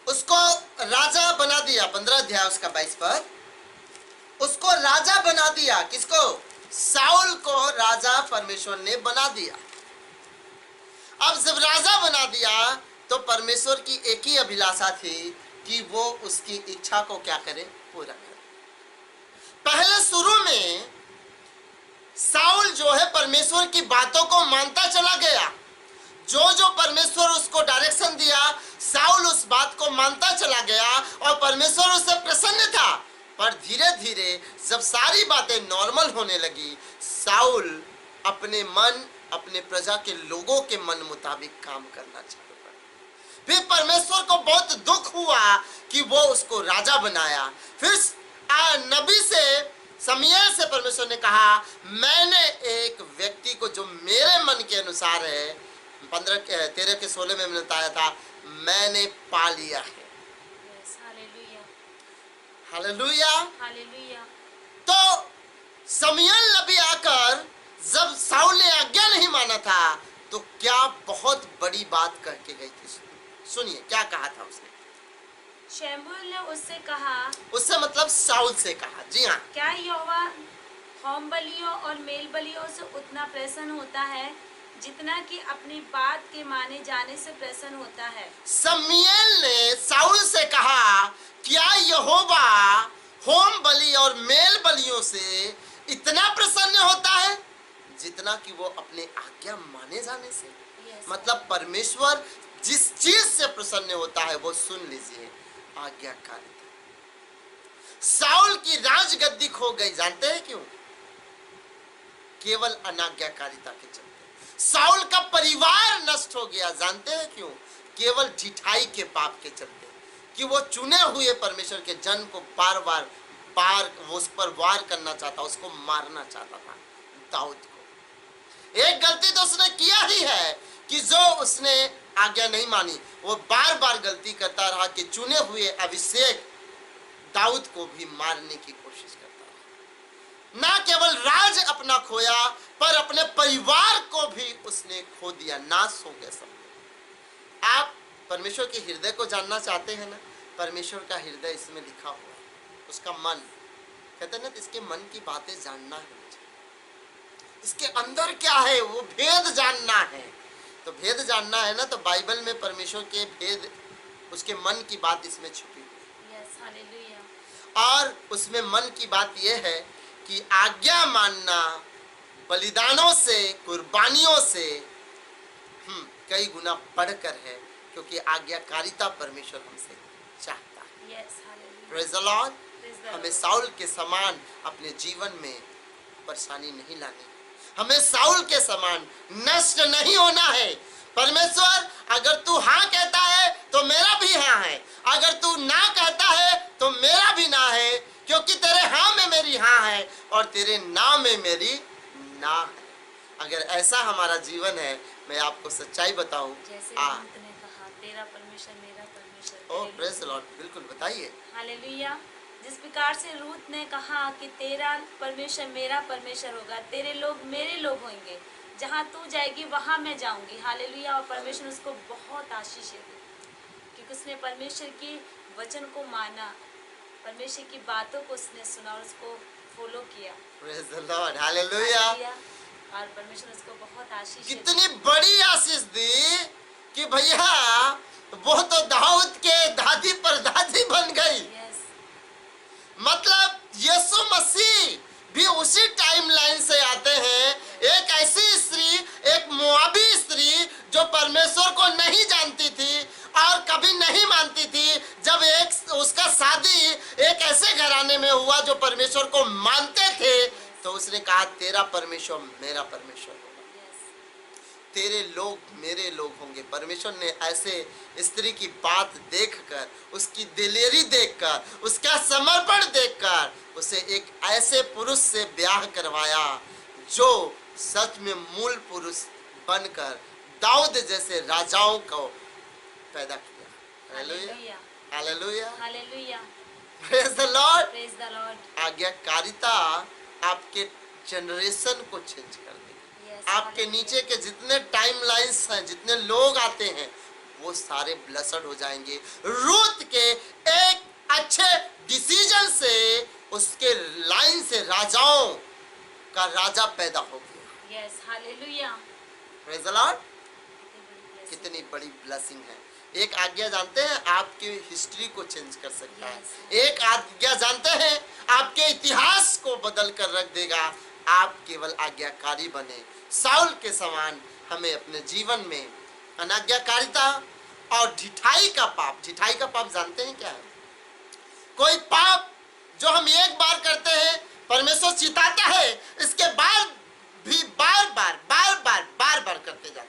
उसको राजा बना दिया। 15 अध्याय उसका 22 पद, उसको राजा बना दिया। किसको? साउल को राजा परमेश्वर ने बना दिया। अब जब राजा बना दिया तो परमेश्वर की एक ही अभिलाषा थी कि वो उसकी इच्छा को क्या करे, पूरा करे। पहले शुरू में साउल जो है परमेश्वर की बातों को मानता चला गया, जो जो परमेश्वर उसको डायरेक्शन दिया साउल उस बात को मानता चला गया और परमेश्वर उससे प्रसन्न था। पर धीरे धीरे जब सारी बातें नॉर्मल होने लगी, साउल अपने मन, अपने प्रजा के लोगों के मन मुताबिक काम करना चालू कर। फिर परमेश्वर को बहुत दुख हुआ कि वो उसको राजा बनाया। फिर नबी से, शमूएल से परमेश्वर ने कहा, मैंने एक व्यक्ति को जो मेरे मन के अनुसार है, 13 के 16 में मैंने बताया था, मैंने पा लिया है। Hallelujah, hallelujah. तो शमूएल नबी आकर जब साउल ने आज्ञा नहीं माना था तो क्या बहुत बड़ी बात कह के गई थी। सुनिए क्या कहा था उसने। शमूएल ने उससे कहा, उससे मतलब साउल से कहा, जी हाँ, क्या यहोवा होम बलियों और मेल बलियों से उतना प्रसन्न होता है जितना कि अपनी बात के माने जाने से प्रसन्न होता है। शमूएल ने साउल से कहा, क्या यहोवा होम बलि और मेल बलियों से इतना प्रसन्न होता है जितना कि वो अपने आज्ञा माने जाने से। मतलब परमेश्वर जिस चीज से प्रसन्न होता है वो सुन लीजिए, आज्ञाकारिता। साउल की राजगद्दी खो गई, जानते हैं क्यों? केवल अनाज्ञाकारिता के चलते। साउल का परिवार नष्ट हो गया, जानते हैं क्यों? केवल ढिठाई के पाप के चलते, कि वो चुने हुए परमेश्वर के जन को बार बार वो उस पर वार करना चाहता, उसको मारना चाहता था, दाऊद को। एक गलती तो उसने किया ही है कि जो उसने आज्ञा नहीं मानी, वो बार बार गलती करता रहा कि चुने हुए अभिषेक दाऊद को भी मारने की कोशिश करता रहा। ना केवल राज अपना खोया पर अपने परिवार को भी उसने खो दिया, नाश हो गया सब। आप परमेश्वर के हृदय को जानना चाहते हैं ना? परमेश्वर का हृदय इसमें लिखा हुआ है, उसका मन। कहते हैं ना, इसके मन की बातें जानना है मुझे, इसके अंदर क्या है वो भेद जानना है। तो भेद जानना है ना, तो बाइबल में परमेश्वर के भेद, उसके मन की बात इसमें छुपी हुई है। और उसमें मन की बात यह है कि आज्ञा मानना बलिदानों से, कुर्बानियों से कई गुना बढ़कर है, क्योंकि आज्ञाकारिता परमेश्वर हमसे चाहता है। Praise the Lord. हमें साउल के समान अपने जीवन में परेशानी नहीं लानी, हमें साउल के समान नष्ट नहीं होना है। परमेश्वर, अगर तू हाँ कहता है तो मेरा भी हाँ है, अगर तू ना कहता है तो मेरा भी ना है, क्योंकि तेरे हाँ में मेरी हाँ है और तेरे ना में मेरी ना है। अगर ऐसा हमारा जीवन है, मैं आपको सच्चाई बताऊं, जैसे ने कहा, तेरा परमेश्वर मेरा परमेश्वर। ओह प्रेज़ द लॉर्ड, बिल्कुल बताइए। हालेलुया। जिस प्रकार से रूत ने कहा कि तेरा परमेश्वर मेरा परमेश्वर होगा, तेरे लोग मेरे लोग होंगे, जहाँ तू जाएगी वहाँ मैं जाऊंगी। हालेलुया। और परमेश्वर उसको बहुत आशीष दी, क्योंकि उसने परमेश्वर की वचन को माना, परमेश्वर की बातों को उसने सुना और उसको फॉलो किया। Praise the Lord, hallelujah. और परमेश्वर उसको बहुत आशीष, कितनी बड़ी आशीष दी कि भैया वो तो दाऊद के दादी परदादी बन गई। मतलब यीशु मसीह भी उसी टाइमलाइन से आते हैं। एक ऐसी स्त्री, एक मोआबी स्त्री जो परमेश्वर को नहीं जानती थी और कभी नहीं मानती थी, जब एक उसका शादी एक ऐसे घराने में हुआ जो परमेश्वर को मानते थे, तो उसने कहा, तेरा परमेश्वर मेरा परमेश्वर होगा, तेरे लोग मेरे लोग होंगे। परमेश्वर ने ऐसे स्त्री की बात देखकर, उसकी दिलेरी देखकर, उसका समर्पण देखकर उसे एक ऐसे पुरुष से ब्याह करवाया जो सच में मूल पुरुष बनकर दाऊद जैसे राजाओं को पैदा किया। Hallelujah, hallelujah, hallelujah. Praise the Lord, praise the Lord. आज्ञाकारिता आपके जनरेशन को चेंज कर देगी। आपके नीचे के जितने टाइमलाइंस हैं, जितने लोग आते हैं, वो सारे ब्लेस्ड हो जाएंगे। रूत के एक अच्छे डिसीजन से, उसके लाइन से राजाओं का राजा पैदा हो गया। Yes, hallelujah. Praise the Lord. कितनी बड़ी ब्लेसिंग है। एक आज्ञा जानते हैं आपकी हिस्ट्री को चेंज कर सकता है। Yes. एक आज्ञा जानते हैं आपके इतिहास को बदल कर रख देगा। आप केवल आज्ञाकारी बने। साउल के समान हमें अपने जीवन में अनाज्ञाकारिता और ढिठाई का पाप जानते हैं क्या है? कोई पाप जो हम एक बार करते हैं परमेश्वर चिताता है, इसके बाद भी बार बार करते जाते हैं।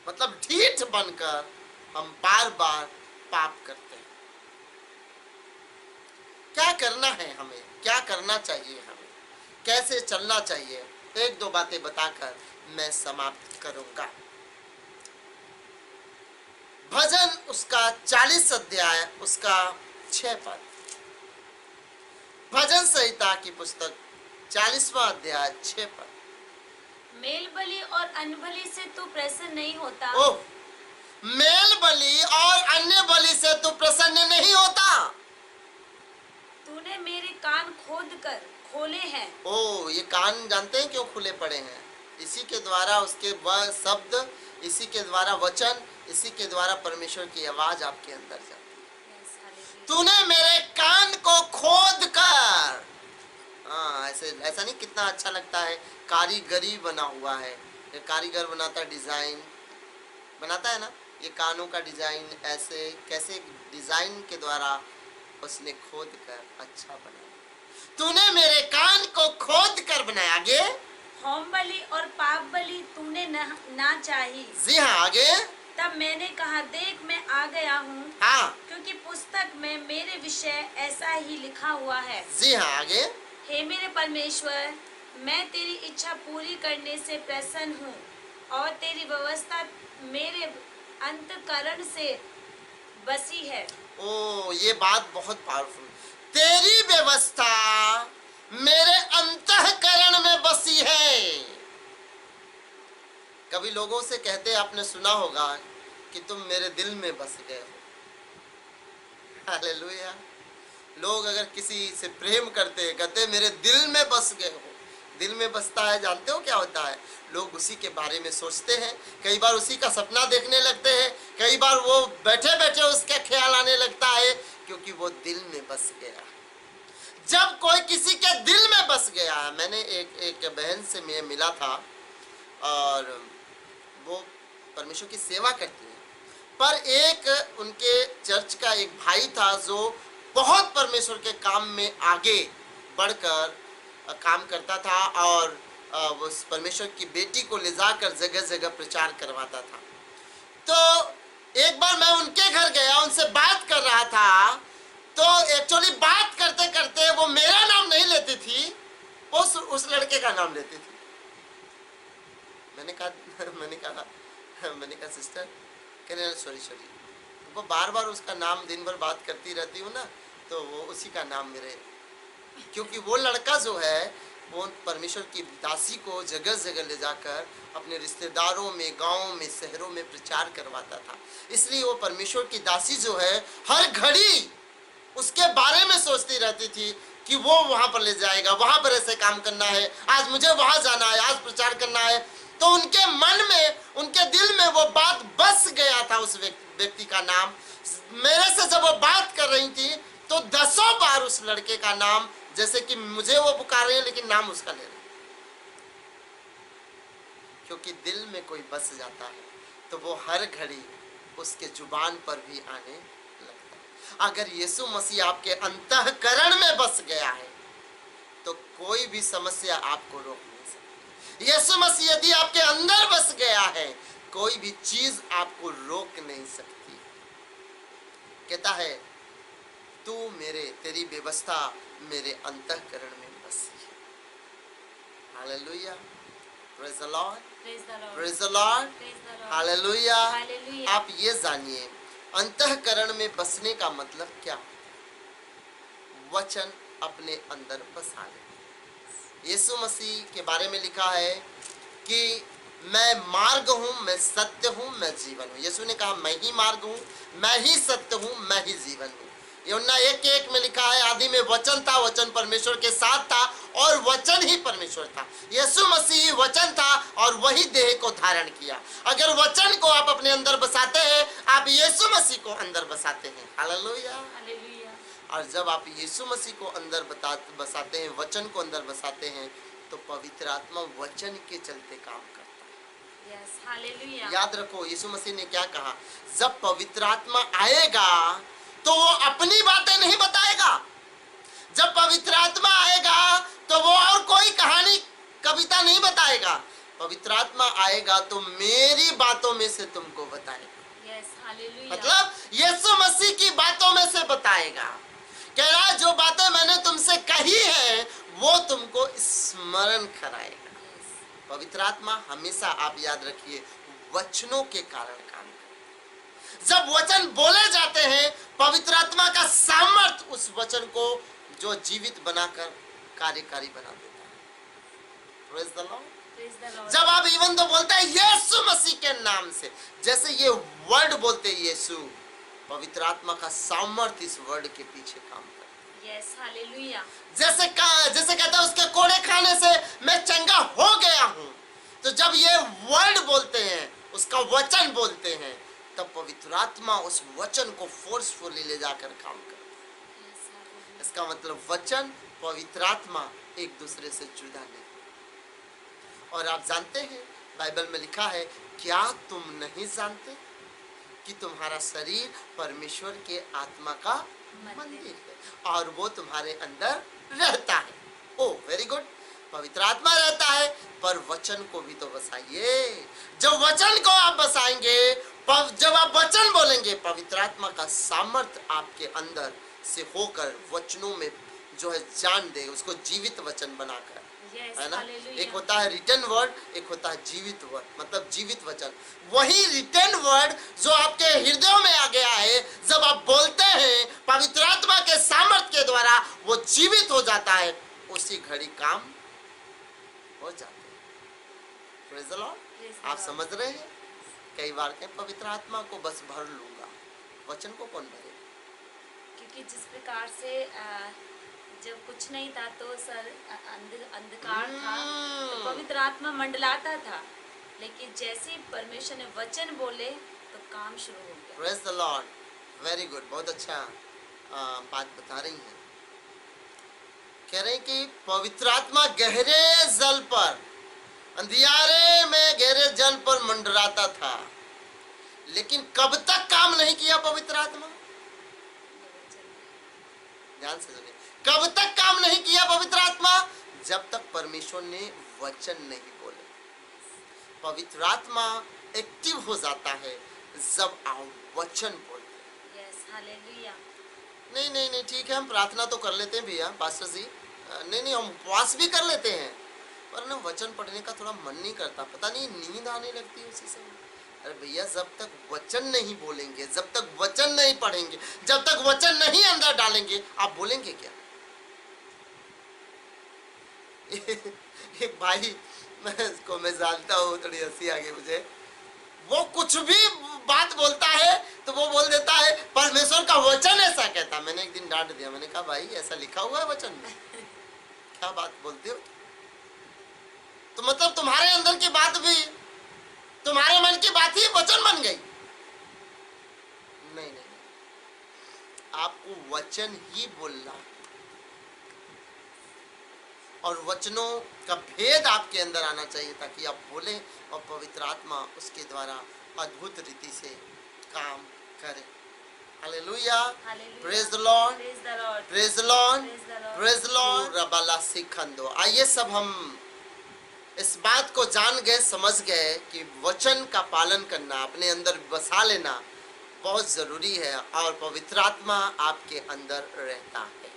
मतलब ढीठ बनकर हम बार बार पाप करते हैं। क्या करना है हमें, क्या करना चाहिए हमें, कैसे चलना चाहिए, एक दो बातें बताकर मैं समाप्त करूंगा। भजन उसका 40 अध्याय उसका 6 पद। भजन संहिता की पुस्तक 40वां अध्याय 6 पद। मेल बलि और अन्न बलि से तू प्रसन्न नहीं होता। ओह, मेल बलि और अन्य बलि से तू प्रसन्न नहीं होता। तूने मेरे कान खोले हैं। ओ, ये कान जानते हैं क्यों खुले पड़े हैं? इसी के द्वारा उसके वह शब्द, इसी के द्वारा वचन, इसी के द्वारा परमेश्वर की आवाज आपके अंदर जाती है। तूने मेरे कान को खोद कर, ऐसा नहीं, कितना अच्छा लगता है। कारीगरी बना हुआ है, ये कारीगर बनाता है, डिजाइन बनाता है ना, ये कानों का डिजाइन ऐसे कैसे डिजाइन के द्वारा उसने खोद कर अच्छा बनाया। तूने मेरे कान को खोद कर बनाया। आगे, होम बलि और पाप बलि तूने ना चाही। जी हाँ, आगे। तब मैंने कहा, देख मैं आ गया हूँ, हाँ, क्योंकि पुस्तक में मेरे विषय ऐसा ही लिखा हुआ है। जी हाँ, आगे। हे मेरे परमेश्वर, मैं तेरी इच्छा पूरी करने से प्रसन्न हूँ और तेरी व्यवस्था मेरे अंतःकरण से बसी है। ओ, ये बात बहुत पावरफुल। तेरी व्यवस्था मेरे अंतःकरण में बसी है। कभी लोगों से कहते, आपने सुना होगा कि तुम मेरे दिल में बस गए हो। हालेलुया। लोग अगर किसी से प्रेम करते, कहते मेरे दिल में बस गए हो। दिल में बसता है, जानते हो क्या होता है? लोग उसी के बारे में सोचते हैं, कई बार उसी का सपना देखने लगते हैं, कई बार वो बैठे बैठे उसका ख्याल आने लगता है, क्योंकि वो दिल में बस गया। जब कोई किसी के दिल में बस गया, मैंने एक बहन से मैं मिला था और वो परमेश्वर की सेवा करती है, पर एक उनके चर्च का एक भाई था जो बहुत परमेश्वर के काम में आगे बढ़कर काम करता था और उस परमेश्वर की बेटी को ले जाकर जगह जगह प्रचार करवाता था। तो एक बार मैं उनके घर गया, उनसे बात कर रहा था, तो एक्चुअली बात करते करते वो मेरा नाम नहीं लेती थी, उस लड़के का नाम लेती थी। मैंने कहा सिस्टर, कहने सॉरी, वो बार बार उसका नाम दिन भर बात करती रहती हूँ ना, तो वो उसी का नाम मेरे, क्योंकि वो लड़का जो है वो परमेश्वर की दासी को जगह जगह ले जाकर अपने रिश्तेदारों में, गांवों में, शहरों में प्रचार करवाता था। इसलिए वो परमेश्वर की दासी जो है हर घड़ी उसके बारे में सोचती रहती थी कि वो वहां पर ले जाएगा, वहां पर ऐसे काम करना है, आज मुझे वहां जाना है, आज प्रचार करना है। तो उनके मन में, उनके दिल में वो बात बस गया था, उस व्यक्ति का नाम। मेरे से जब वो बात कर रही थी तो 10 बार उस लड़के का नाम, जैसे कि मुझे वो पुकार रहे हैं लेकिन नाम उसका ले रहे हैं। क्योंकि दिल में कोई बस जाता है तो वो हर घड़ी उसके जुबान पर भी आने लगता है। अगर यीशु मसीह आपके अंतःकरण में बस गया है तो कोई भी समस्या आपको रोक नहीं सकती। यीशु मसीह यदि आपके अंदर बस गया है, कोई भी चीज आपको रोक नहीं सकती। कहता है, तू तेरी व्यवस्था मेरे अंतःकरण में बसी है। Hallelujah, praise the Lord, praise the Lord, hallelujah. आप ये जानिए, अंतःकरण में बसने का मतलब क्या? वचन अपने अंदर बसा ले। यीशु मसीह के बारे में लिखा है कि मैं मार्ग हूं, मैं सत्य हूं, मैं जीवन हूं। यीशु ने कहा, मैं ही मार्ग हूं, मैं ही सत्य हूं, मैं ही जीवन हूं। यूहन्ना 1:1 में लिखा है, आदि में वचन था, वचन परमेश्वर के साथ था और वचन ही परमेश्वर था। यीशु मसीह वचन था और वही देह को धारण किया। अगर वचन को आप अपने अंदर बसाते हैं, आप यीशु मसीह को अंदर बसाते हैं। हालेलुया। हालेलुया। और जब आप यीशु मसीह को अंदर बसाते हैं, वचन को अंदर बसाते हैं, तो पवित्र आत्मा वचन के चलते काम करता है। Yes, hallelujah. याद रखो, यीशु मसीह ने क्या कहा, जब पवित्र आत्मा आएगा तो वो अपनी बातें नहीं बताएगा। जब पवित्र आत्मा आएगा तो वो और कोई कहानी कविता नहीं बताएगा। पवित्र आत्मा आएगा तो मेरी बातों में से तुमको बताएगा। Yes, hallelujah. मतलब यीशु मसीह की बातों में से बताएगा। कह रहा है, जो बातें मैंने तुमसे कही है वो तुमको स्मरण कराएगा। पवित्र आत्मा हमेशा, आप याद रखिए, वचनों के कारण काम करता है। जब वचन बोले जाते हैं, पवित्र आत्मा का सामर्थ उस वचन को जो जीवित बनाकर कार्यकारी बना देता है। Praise the Lord। Praise the Lord। जब आप इवन तो बोलते हैं यीशु मसीह के नाम से, जैसे ये वर्ड बोलते हैं यीशु, पवित्र आत्मा का सामर्थ इस वर्ड के पीछे काम करता है। Yes, hallelujah. जैसे कहता है, उसके कोड़े खाने से मैं चंगा हो गया हूं। तो जब ये वर्ड बोलते हैं, उसका वचन बोलते हैं, तब पवित्र आत्मा उस वचन को फोर्सफुली ले जाकर काम करता है। Yes, hallelujah. इसका मतलब वचन, पवित्र आत्मा एक दूसरे से जुदा नहीं। और आप जानते हैं, बाइबल में लिखा है, क्या तुम नहीं जानते कि तुम्हारा शरीर परमेश्वर के आत्मा का मंदिर है और वो तुम्हारे अंदर रहता है। ओ वेरी गुड। पवित्र आत्मा रहता है, पर वचन को भी तो बसाइए। जब वचन को आप बसाएंगे, जब आप वचन बोलेंगे, पवित्र आत्मा का सामर्थ आपके अंदर से होकर वचनों में जो है जान दे, उसको जीवित वचन बनाकर, यस, है ना। हालेलुया। एक होता है रिटन वर्ड, एक होता है जीवित वर्ड, मतलब जीवित वचन। वही रिटन वर्ड जो आपके हृदयों में आ गया है, जब आप बोलते हैं, पवित्र आत्मा के सामर्थ के द्वारा वो जीवित हो जाता है, उसी घड़ी काम हो जाते हैं। Praise the Lord। Praise the आप Lord। समझ रहे हैं। कई बार के पवित्र आत्मा को बस भर लूंगा, वचन को कौन भरे। क्योंकि जिस प्रकार से जब कुछ नहीं था तो सर अंधकार था, तो पवित्र आत्मा मंडलाता था, लेकिन जैसे ही परमेश्वर ने वचन बोले तो काम शुरू हो गया। Praise the Lord। Very good, बहुत अच्छा बात बता रही हैं। कह रहे हैं कि पवित्र आत्मा गहरे जल पर, अंधियारे में गहरे जल पर मंडराता था, लेकिन कब तक काम नहीं किया पवित्र आत्मा। ध्यान से सुनिए, कब तक काम नहीं किया पवित्र आत्मा, जब तक परमेश्वर ने वचन नहीं बोले। पवित्र आत्मा एक्टिव हो जाता है जब आप वचन बोलते हैं। Yes, hallelujah. नहीं नहीं नहीं, ठीक है, हम प्रार्थना तो कर लेते हैं भैया, पास्टर जी। नहीं, हम उपवास भी कर लेते हैं, पर ना वचन पढ़ने का थोड़ा मन नहीं करता, पता नहीं नींद आने लगती है उसी समय। अरे भैया, जब तक वचन नहीं बोलेंगे, जब तक वचन नहीं पढ़ेंगे, जब तक वचन नहीं अंदर डालेंगे, आप बोलेंगे क्या। एक भाई, मैं जानता हूँ, थोड़ी हंसी आ गई मुझे। वो कुछ भी बात बोलता है तो वो बोल देता है परमेश्वर का वचन ऐसा कहता। मैंने एक दिन डांट दिया, मैंने कहा भाई ऐसा लिखा हुआ है वचन में, क्या बात बोलते हो। तो मतलब तुम्हारे अंदर की बात भी, तुम्हारे मन की बात ही वचन बन गई। नहीं, आपको वचन ही बोलना और वचनों का भेद आपके अंदर आना चाहिए, ताकि आप बोलें और पवित्र आत्मा उसके द्वारा अद्भुत रीति से काम करे। Hallelujah. Praise the Lord, Praise the Lord। Praise the Lord, Praise the Lord। Praise the Lord. रबाला सिखंदो। आइए सब हम इस बात को जान गए, समझ गए कि वचन का पालन करना, अपने अंदर बसा लेना बहुत जरूरी है, और पवित्र आत्मा आपके अंदर रहता है।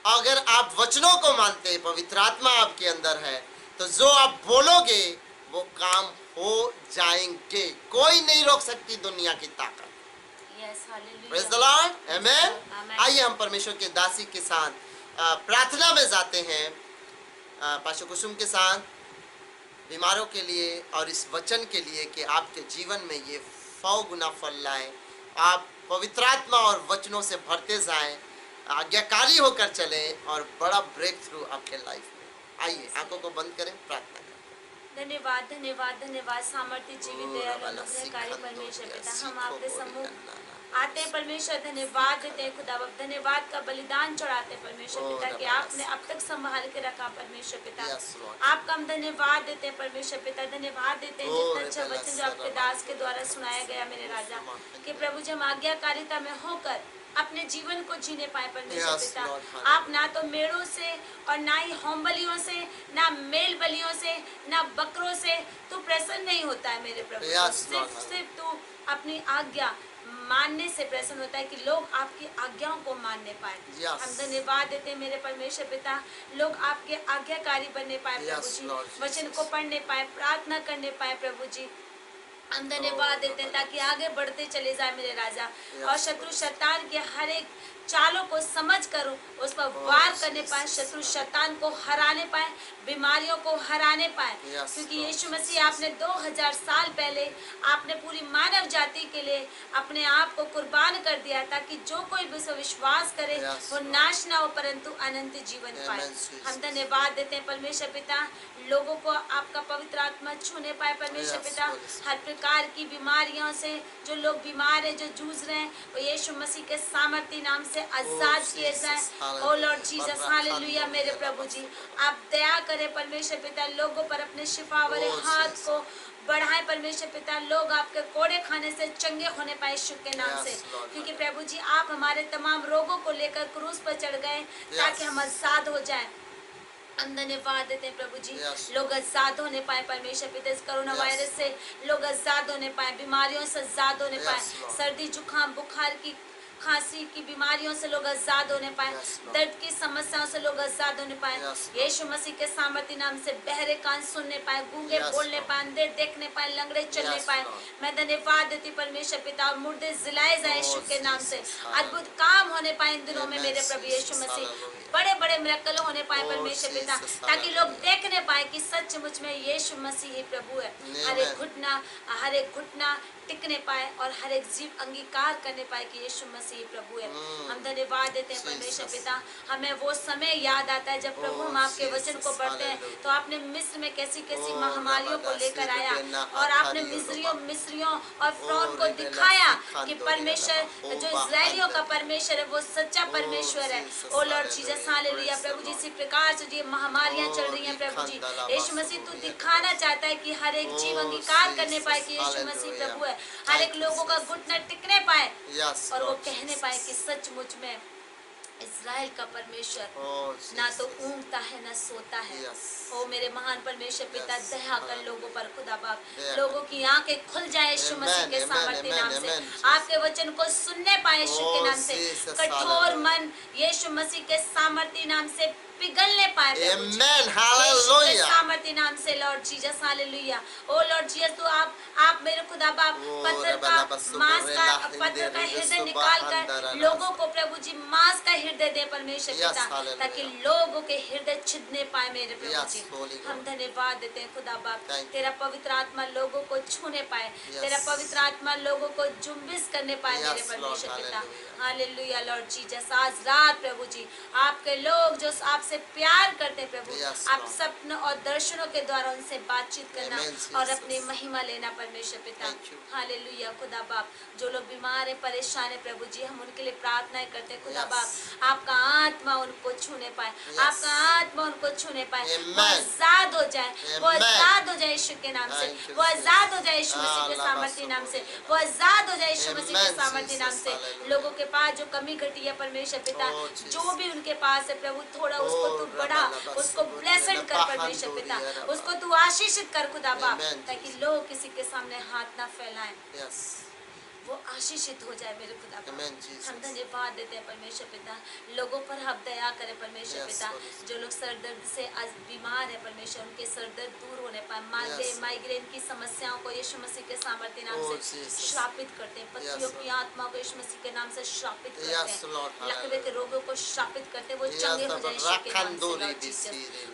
अगर आप वचनों को मानते हैं, पवित्र आत्मा आपके अंदर है, तो जो आप बोलोगे वो काम हो जाएंगे। कोई नहीं रोक सकती दुनिया की ताकत। Yes, hallelujah. Praise the Lord, amen. Amen. आइए हम परमेश्वर के दासी के साथ प्रार्थना में जाते हैं, पास्टर कुसुम के साथ, बीमारों के लिए और इस वचन के लिए कि आपके जीवन में ये 100 गुना फल लाए। आप पवित्र आत्मा और वचनों से भरते जाएं, आज्ञाकारी होकर चले और बड़ा ब्रेक थ्रू आपके लाइफ में। आइए आंखों को बंद करें, प्रार्थना करें। धन्यवाद धन्यवाद धन्यवाद सामर्थ्य जीवित दयालु अनुग्रहकारी परमेश्वर पिता, हम आपके सम्मुख आते हैं परमेश्वर, धन्यवाद देते हैं खुदा बाप, धन्यवाद का बलिदान चढ़ाते हैं परमेश्वर पिता कि आपने अब तक संभाल के रखा परमेश्वर पिता। आपका हम धन्यवाद देते हैं परमेश्वर पिता, धन्यवाद देते हैं जितना अच्छा वचन जो आपके दास के द्वारा सुनाया गया मेरे राजा, कि प्रभु जी हम आज्ञाकारिता में होकर अपने जीवन को जीने पाए परमेश्वर पिता। आप ना तो मेढ़ों से और ना ही होम बलियों से, ना मेल बलियों से, ना बकरों से तू प्रसन्न नहीं होता है मेरे प्रभु। सिर्फ तू अपनी आज्ञा मानने से प्रसन्न होता है कि लोग आपकी आज्ञाओं को मानने पाए। हम धन्यवाद देते हैं मेरे परमेश्वर पिता, लोग आपके आज्ञाकारी बनने पाए प्रभु जी, वचन को पढ़ने पाए, प्रार्थना करने पाए प्रभु जी। हम धन्यवाद देते हैं ताकि आगे बढ़ते चले जाए मेरे राजा, और शत्रु शैतान के हर एक चालों को समझ कर उस पर वार करने पाए, शत्रु शैतान को हराने पाए, बीमारियों को हराने पाए, क्योंकि यीशु मसीह आपने 2000 साल पहले आपने पूरी मानव जाति के लिए अपने आप को कुर्बान कर दिया, ताकि जो कोई भी उसे विश्वास करे वो नाश ना हो परंतु अनंत जीवन पाए। हम धन्यवाद देते हैं परमेश्वर पिता, लोगों को आपका पवित्र आत्मा छूने पाए परमेश्वर पिता। हर प्रकार की बीमारियों से जो लोग बीमार है, जो जूझ रहे हैं, वो यीशु मसीह के सामर्थ्य नाम से आजाद किए जाए। ओ लॉर्ड जीसस, हालेलुया मेरे प्रभु जी, आप दया करें परमेश्वर पिता, लोगों पर अपने शिफा वाले हाथ को बढ़ाएं परमेश्वर पिता। लोग आपके कोड़े खाने से चंगे होने पाए यीशु के नाम से, क्योंकि प्रभु जी आप हमारे तमाम रोगों को लेकर क्रूस पर चढ़ गए ताकि हम आजाद हो जाएं। हम धन्यवाद देते हैं प्रभु जी, लोग आजाद होने पाए परमेश्वर पिता। इस कोरोना वायरस से लोग आजाद होने पाए, बीमारियों से आजाद होने पाए, सर्दी जुकाम बुखार की खांसी की बीमारियों से लोग आजाद होने पाए, दर्द की समस्याओं से लोग आजाद होने पाए। यीशु मसीह के सामर्थ्य नाम से बहरे कान सुनने पाए, गूंगे बोलने पाए, अंधे देखने पाए, लंगड़े चलने पाए। मैं धन्यवाद देती परमेश्वर पिता, और मुर्दे जिलाए जाए यीशु के नाम से। अद्भुत काम होने पाए इन दिनों में मेरे प्रभु यीशु मसीह, बड़े बड़े मिरेकल होने पाए परमेश्वर पिता, ताकि लोग देखने पाए कि सचमुच में यीशु मसीह ही प्रभु है। हर एक घुटना टिकने पाए और हर एक जीव अंगीकार करने पाए कि यीशु मसीह प्रभु है। हम धन्यवाद देते हैं परमेश्वर पिता। हमें वो समय याद आता है जब प्रभु हम आपके वचन को पढ़ते हैं, तो आपने मिस्र में कैसी कैसी महामारियों को लेकर आया, और आपने मिस्रियों और फिरौन को दिखाया कि परमेश्वर जो इस्राएलियों का परमेश्वर है वो सच्चा परमेश्वर है। ओ लॉर्ड जीसस, हालेलुया प्रभु जी। इसी प्रकार से ये महामारियां चल रही हैं प्रभु जी, यीशु मसीह तू दिखाना चाहता है कि हर एक जीव अंगीकार करने पाए कि यीशु मसीह प्रभु है, हर एक लोगों का घुटना टिकने पाए और वो कहने पाए कि सचमुच में इस्राएल का परमेश्वर ना तो ऊँगता है ना सोता है। ओ मेरे महान परमेश्वर पिता, दया कर लोगों पर खुदा बाप, लोगों की आंखें खुल जाए यीशु मसीह के सामर्थ्य नाम से, आपके वचन को सुनने पाए यीशु के नाम से, कठोर मन यीशु मसीह के सामर्थ्य नाम से पिघलने पाए सामर्थ्य नाम से। Lord Jesus, hallelujah. O Lord Jesus, तो आप मेरे खुदा बाप पत्थर का हृदय निकाल कर लोगों को प्रभु जी मांस का हृदय दे परमेश्वर पिता, ताकि लोगों के हृदय छिदने पाए मेरे प्रभु जी। हम धन्यवाद देते हैं खुदा बाप, तेरा पवित्र आत्मा लोगों को छूने पाए, तेरा पवित्र आत्मा लोगों को जुम्बिश करने पाए मेरे परमेश्वर पिता। Hallelujah Lord Jesus. आज रात प्रभु जी आपके लोग जो आपसे प्यार करते प्रभु, आप सपनों और दर्शनों के द्वारा उनसे बातचीत करना और अपनी महिमा लेना परमेश्वर पिता। हालेलुया खुदा बाप, जो लोग बीमार है, परेशान है प्रभु जी, हम उनके लिए प्रार्थनाएं करते हैं खुदा बाप, आपका आत्मा उनको छूने पाए, आपका आत्मा उनको छूने पाए, वो आजाद हो जाए, वो आजाद हो जाए यीशु के नाम से, वो आजाद हो जाए यीशु मसीह के सामर्थ्य नाम से, वो आजाद हो जाए यीशु मसीह के सामर्थ्य नाम से। लोगों के पास जो कमी घटी है परमेश्वर पिता, जो भी उनके पास है प्रभु, थोड़ा उसको तू बढ़ा, उसको ब्लेसड कर परमेश्वर पिता, उसको तू आशीषित कर खुदा बाप, ताकि लोग किसी के सामने हाथ ना फैलाएं, वो आशीषित हो जाए मेरे खुदा बाप। हम धन्यवाद देते हैं परमेश्वर पिता, लोगों पर आप दया करें परमेश्वर पिता। जो लोग सर दर्द से आज बीमार है परमेश्वर, उनके सर दर्द दूर होने पाए, माइग्रेन की समस्याओं को यीशु मसीह के सामर्थ्य नाम से श्रापित करते हैं, पतियों की आत्मा को यीशु मसीह के नाम से श्रापित करते हैं, लकवे के रोगों को श्रापित करते हैं, वो चंगे हो जाए यीशु के नाम से।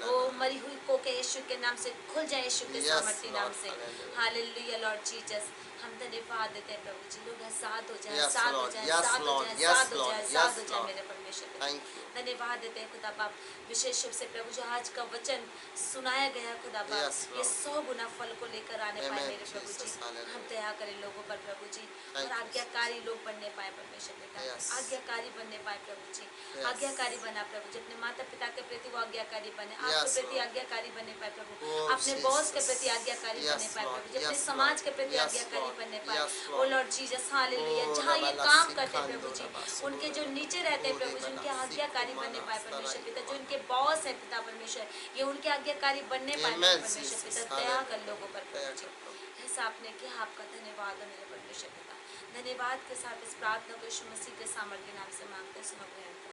वो मरी हुई को के यीशु के नाम से खुल जाए यीशु के सामर्थ्य नाम से। हालेलुया लॉर्ड जीसस, हम धन्यवाद देते हैं प्रभु जी। लोग आजाद हो जाए, Yes, आजाद हो Lord. जाए, Yes, आजाद हो Lord. जाए, Yes, आजाद हो Lord. जाए, Yes, आजाद हो जाए Lord. मेरे परमेश्वर पिता। Thank you. धन्यवाद देते हैं खुदा बाप, विशेष रूप से प्रभु जो आज का वचन सुनाया गया है खुदा बाप, Yes, ये Lord. 100 गुना फल को लेकर आने पाए Amen, मेरे प्रभु जी। Jesus. Hallelujah. हम दया करें लोगों पर प्रभु जी, Thank और you, आज्ञाकारी लोग बनने पाए परमेश्वर पिता। Yes. आज्ञाकारी बनने पाए प्रभु जी, Yes. आज्ञाकारी बना प्रभु जी। अपने माता पिता के प्रति वो आज्ञाकारी बने, Yes, आपके प्रति Lord. आज्ञाकारी बने पाए प्रभु। Oh, अपने बॉस के Jesus. प्रति आज्ञाकारी Yes, बनने पाए Lord. प्रभु जी, अपने Yes, समाज Lord. के प्रति Yes, आज्ञाकारी Lord. बनने पाए। Yes, ओ Lord. Lord Jesus hallelujah. Oh, जहाँ ये Rabala काम करते हैं Sikhando प्रभु जी, Rabas, उनके oh, जो Rabala. नीचे रहते हैं Oh, प्रभु जी, उनके Rebala आज्ञाकारी Sikhumana बनने पाए परमेश्वर पिता। जो Sarai इनके बॉस है पिता परमेश्वर, ये उनके आज्ञाकारी बनने पाए Amen, परमेश्वर पिता। Jesus. दया कर Hallelujah. लोगों पर दया प्रभु जी। कर प्रभु। ऐसा आपने किया, आपका धन्यवाद है मेरे परमेश्वर पिता। धन्यवाद के साथ इस प्रार्थना को यीशु मसीह के सामर्थ्य नाम से मांगते हैं, सुनो ग्रहण